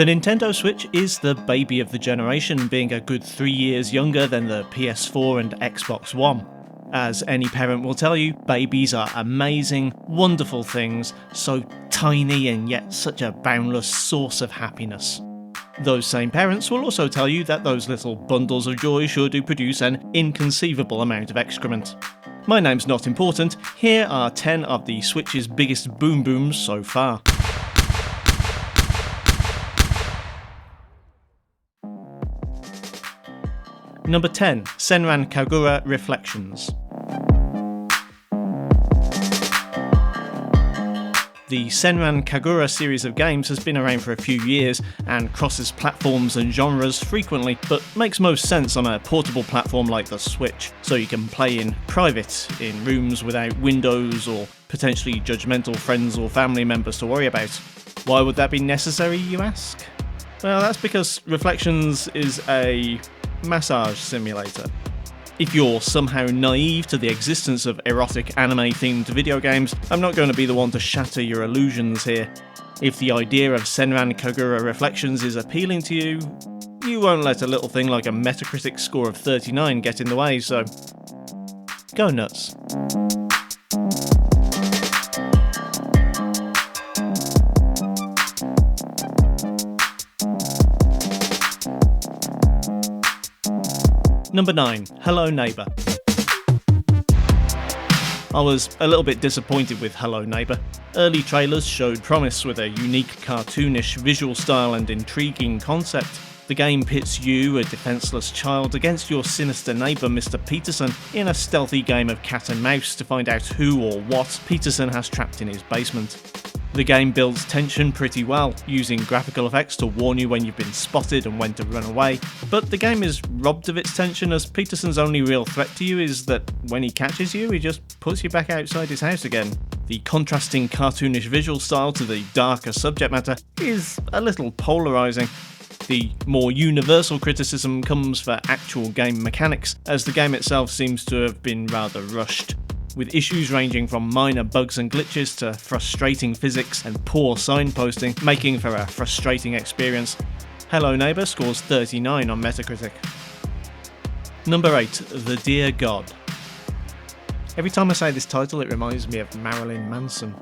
The Nintendo Switch is the baby of the generation, being a good 3 years younger than the PS4 and Xbox One. As any parent will tell you, babies are amazing, wonderful things, so tiny and yet such a boundless source of happiness. Those same parents will also tell you that those little bundles of joy sure do produce an inconceivable amount of excrement. My name's not important, here are 10 of the Switch's biggest boom booms so far. Number 10. Senran Kagura Reflexions. The Senran Kagura series of games has been around for a few years and crosses platforms and genres frequently, but makes most sense on a portable platform like the Switch, so you can play in private, in rooms without windows or potentially judgmental friends or family members to worry about. Why would that be necessary, you ask? Well, that's because Reflections is a massage simulator. If you're somehow naive to the existence of erotic anime-themed video games, I'm not going to be the one to shatter your illusions here. If the idea of Senran Kagura Reflections is appealing to you, you won't let a little thing like a Metacritic score of 39 get in the way, so go nuts. Number 9. Hello Neighbour. I was a little bit disappointed with Hello Neighbour. Early trailers showed promise with a unique cartoonish visual style and intriguing concept. The game pits you, a defenceless child, against your sinister neighbour Mr. Peterson in a stealthy game of cat and mouse to find out who or what Peterson has trapped in his basement. The game builds tension pretty well, using graphical effects to warn you when you've been spotted and when to run away, but the game is robbed of its tension as Peterson's only real threat to you is that when he catches you, he just puts you back outside his house again. The contrasting cartoonish visual style to the darker subject matter is a little polarising. The more universal criticism comes for actual game mechanics, as the game itself seems to have been rather rushed, with issues ranging from minor bugs and glitches to frustrating physics and poor signposting, making for a frustrating experience. Hello Neighbour scores 39 on Metacritic. Number 8. The Dear God. Every time I say this title, it reminds me of Marilyn Manson.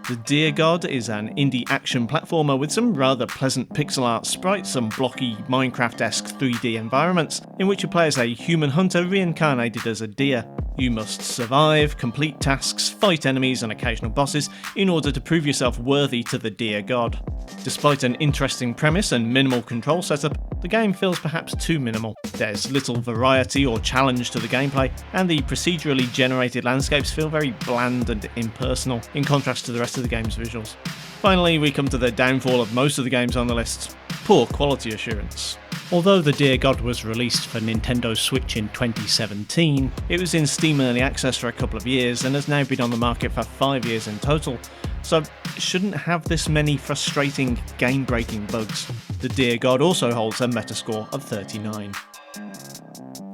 The Dear God is an indie action platformer with some rather pleasant pixel art sprites and blocky Minecraft-esque 3D environments, in which you play as a human hunter reincarnated as a deer. You must survive, complete tasks, fight enemies and occasional bosses in order to prove yourself worthy to the Dear God. Despite an interesting premise and minimal control setup, the game feels perhaps too minimal. There's little variety or challenge to the gameplay, and the procedurally generated landscapes feel very bland and impersonal, in contrast to the rest of the game's visuals. Finally, we come to the downfall of most of the games on the list: poor quality assurance. Although The Dear God was released for Nintendo Switch in 2017, it was in Steam Early Access for a couple of years and has now been on the market for 5 years in total, so it shouldn't have this many frustrating, game-breaking bugs. The Dear God also holds a Metascore of 39.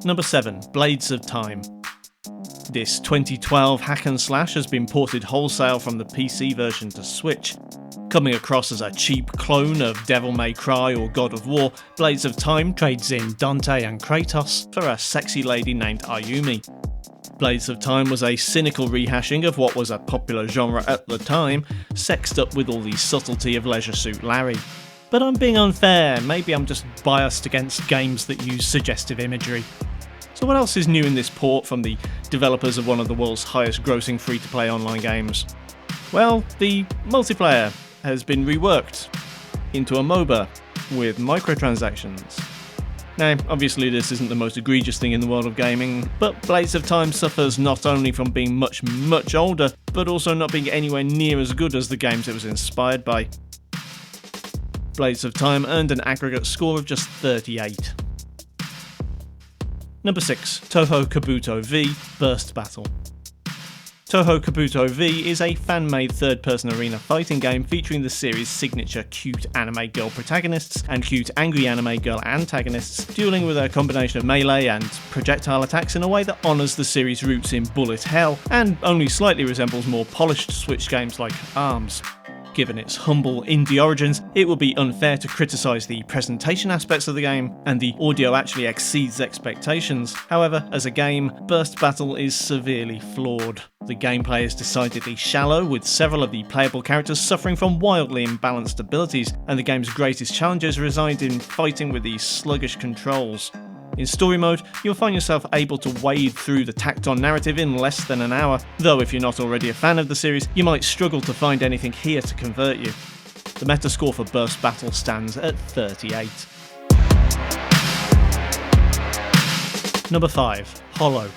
Number 7. Blades of Time. This 2012 hack and slash has been ported wholesale from the PC version to Switch. Coming across as a cheap clone of Devil May Cry or God of War, Blades of Time trades in Dante and Kratos for a sexy lady named Ayumi. Blades of Time was a cynical rehashing of what was a popular genre at the time, sexed up with all the subtlety of Leisure Suit Larry. But I'm being unfair, maybe I'm just biased against games that use suggestive imagery. So what else is new in this port from the developers of one of the world's highest grossing free-to-play online games? Well, the multiplayer has been reworked into a MOBA with microtransactions. Now, obviously this isn't the most egregious thing in the world of gaming, but Blades of Time suffers not only from being much older, but also not being anywhere near as good as the games it was inspired by. Blades of Time earned an aggregate score of just 38. Number 6. Touhou Kabuto V Burst Battle. Touhou Kabuto V is a fan-made third-person arena fighting game featuring the series' signature cute anime girl protagonists and cute angry anime girl antagonists, dueling with a combination of melee and projectile attacks in a way that honours the series' roots in bullet hell and only slightly resembles more polished Switch games like ARMS. Given its humble indie origins, it would be unfair to criticise the presentation aspects of the game, and the audio actually exceeds expectations. However, as a game, Burst Battle is severely flawed. The gameplay is decidedly shallow, with several of the playable characters suffering from wildly imbalanced abilities, and the game's greatest challenges reside in fighting with these sluggish controls. In story mode, you'll find yourself able to wade through the tacked-on narrative in less than an hour, though if you're not already a fan of the series, you might struggle to find anything here to convert you. The Metascore for Burst Battle stands at 38. Number 5. Hollow.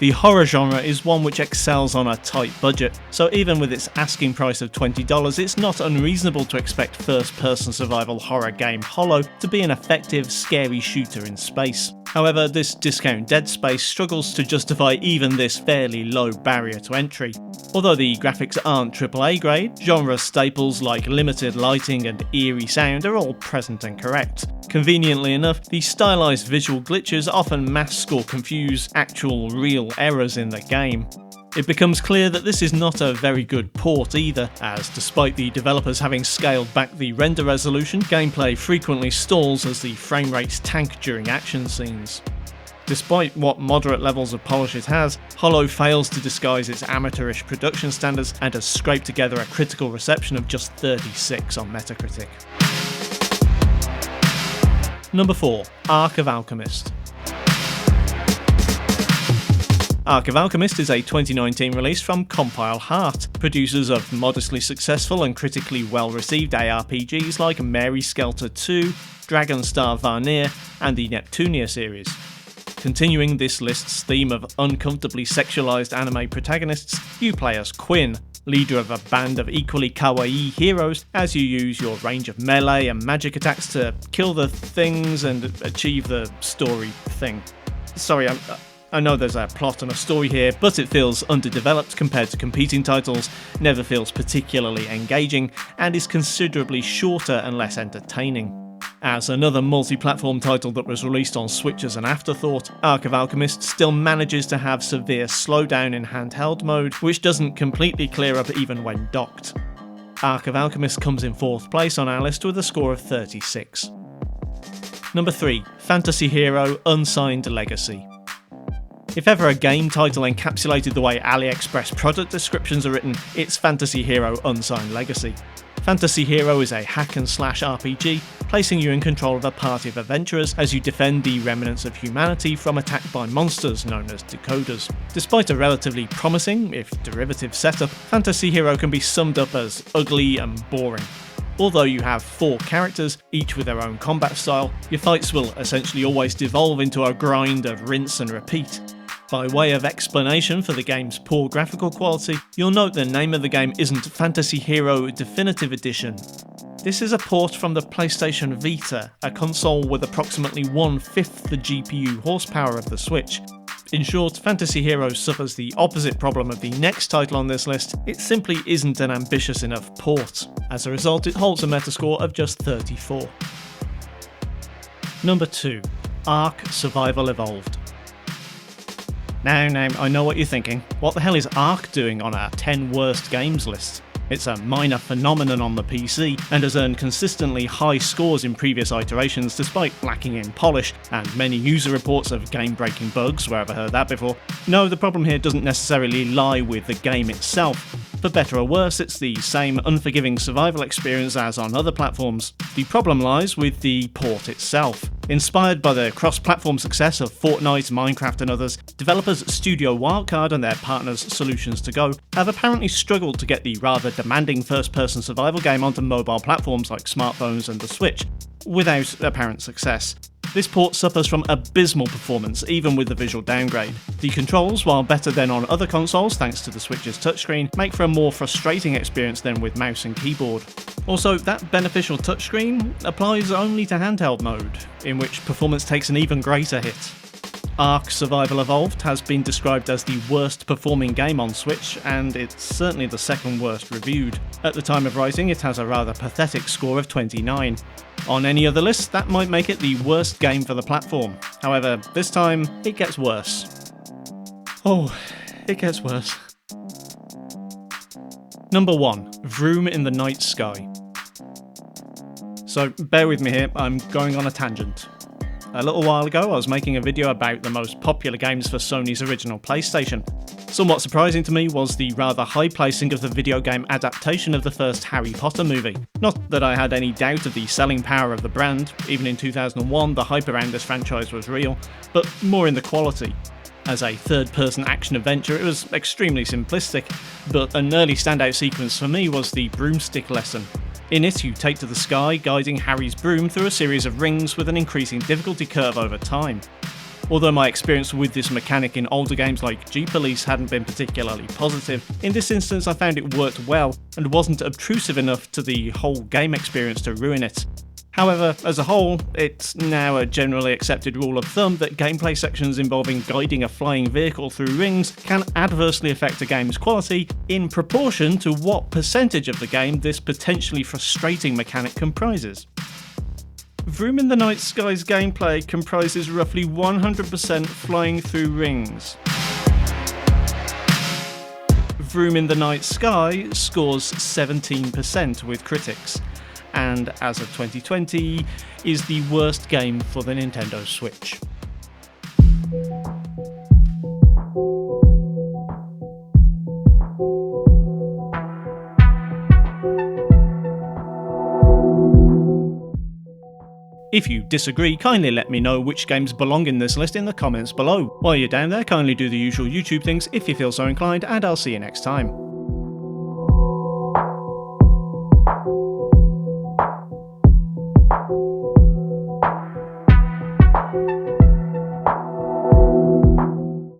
The horror genre is one which excels on a tight budget, so even with its asking price of $20, it's not unreasonable to expect first-person survival horror game Hollow to be an effective, scary shooter in space. However, this discount Dead Space struggles to justify even this fairly low barrier to entry. Although the graphics aren't AAA grade, genre staples like limited lighting and eerie sound are all present and correct. Conveniently enough, the stylized visual glitches often mask or confuse actual real errors in the game. It becomes clear that this is not a very good port either, as despite the developers having scaled back the render resolution, gameplay frequently stalls as the frame rates tank during action scenes. Despite what moderate levels of polish it has, Hollow fails to disguise its amateurish production standards and has scraped together a critical reception of just 36 on Metacritic. Number 4. Ark of Alchemist. Ark of Alchemist is a 2019 release from Compile Heart, producers of modestly successful and critically well-received ARPGs like Mary Skelter 2, Dragonstar Varnir, and the Neptunia series. Continuing this list's theme of uncomfortably sexualized anime protagonists, you play as Quinn, leader of a band of equally kawaii heroes, as you use your range of melee and magic attacks to kill the things and achieve the story thing. Sorry, I know there's a plot and a story here, but it feels underdeveloped compared to competing titles, never feels particularly engaging, and is considerably shorter and less entertaining. As another multi-platform title that was released on Switch as an afterthought, Ark of Alchemist still manages to have severe slowdown in handheld mode, which doesn't completely clear up even when docked. Ark of Alchemist comes in 4th place on our list with a score of 36. Number 3. Fantasy Hero Unsigned Legacy. If ever a game title encapsulated the way AliExpress product descriptions are written, it's Fantasy Hero Unsigned Legacy. Fantasy Hero is a hack-and-slash RPG, placing you in control of a party of adventurers as you defend the remnants of humanity from attack by monsters known as decoders. Despite a relatively promising, if derivative setup, Fantasy Hero can be summed up as ugly and boring. Although you have 4 characters, each with their own combat style, your fights will essentially always devolve into a grind of rinse and repeat. By way of explanation for the game's poor graphical quality, you'll note the name of the game isn't Fantasy Hero Definitive Edition. This is a port from the PlayStation Vita, a console with approximately 1/5 the GPU horsepower of the Switch. In short, Fantasy Hero suffers the opposite problem of the next title on this list. It simply isn't an ambitious enough port. As a result, it holds a Metascore of just 34. Number 2. Ark Survival Evolved. Now, I know what you're thinking. What the hell is Ark doing on our 10 worst games list? It's a minor phenomenon on the PC, and has earned consistently high scores in previous iterations despite lacking in polish, and many user reports of game-breaking bugs, where have I heard that before? No, the problem here doesn't necessarily lie with the game itself. For better or worse, it's the same unforgiving survival experience as on other platforms. The problem lies with the port itself. Inspired by the cross-platform success of Fortnite, Minecraft and others, developers Studio Wildcard and their partners Solutions to Go have apparently struggled to get the rather demanding first-person survival game onto mobile platforms like smartphones and the Switch, without apparent success. This port suffers from abysmal performance, even with the visual downgrade. The controls, while better than on other consoles thanks to the Switch's touchscreen, make for a more frustrating experience than with mouse and keyboard. Also, that beneficial touchscreen applies only to handheld mode, in which performance takes an even greater hit. Ark Survival Evolved has been described as the worst performing game on Switch, and it's certainly the second worst reviewed. At the time of writing, it has a rather pathetic score of 29. On any other list, that might make it the worst game for the platform. However, this time, it gets worse. Oh, it gets worse. Number 1. Vroom in the Night Sky. So bear with me here, I'm going on a tangent. A little while ago I was making a video about the most popular games for Sony's original PlayStation. Somewhat surprising to me was the rather high placing of the video game adaptation of the first Harry Potter movie. Not that I had any doubt of the selling power of the brand, even in 2001 the hype around this franchise was real, but more in the quality. As a third-person action adventure, it was extremely simplistic, but an early standout sequence for me was the broomstick lesson. In it, you take to the sky, guiding Harry's broom through a series of rings with an increasing difficulty curve over time. Although my experience with this mechanic in older games like G-Police hadn't been particularly positive, in this instance I found it worked well and wasn't obtrusive enough to the whole game experience to ruin it. However, as a whole, it's now a generally accepted rule of thumb that gameplay sections involving guiding a flying vehicle through rings can adversely affect a game's quality in proportion to what percentage of the game this potentially frustrating mechanic comprises. Vroom in the Night Sky's gameplay comprises roughly 100% flying through rings. Vroom in the Night Sky scores 17% with critics, and as of 2020, is the worst game for the Nintendo Switch. If you disagree, kindly let me know which games belong in this list in the comments below. While you're down there, kindly do the usual YouTube things if you feel so inclined, and I'll see you next time.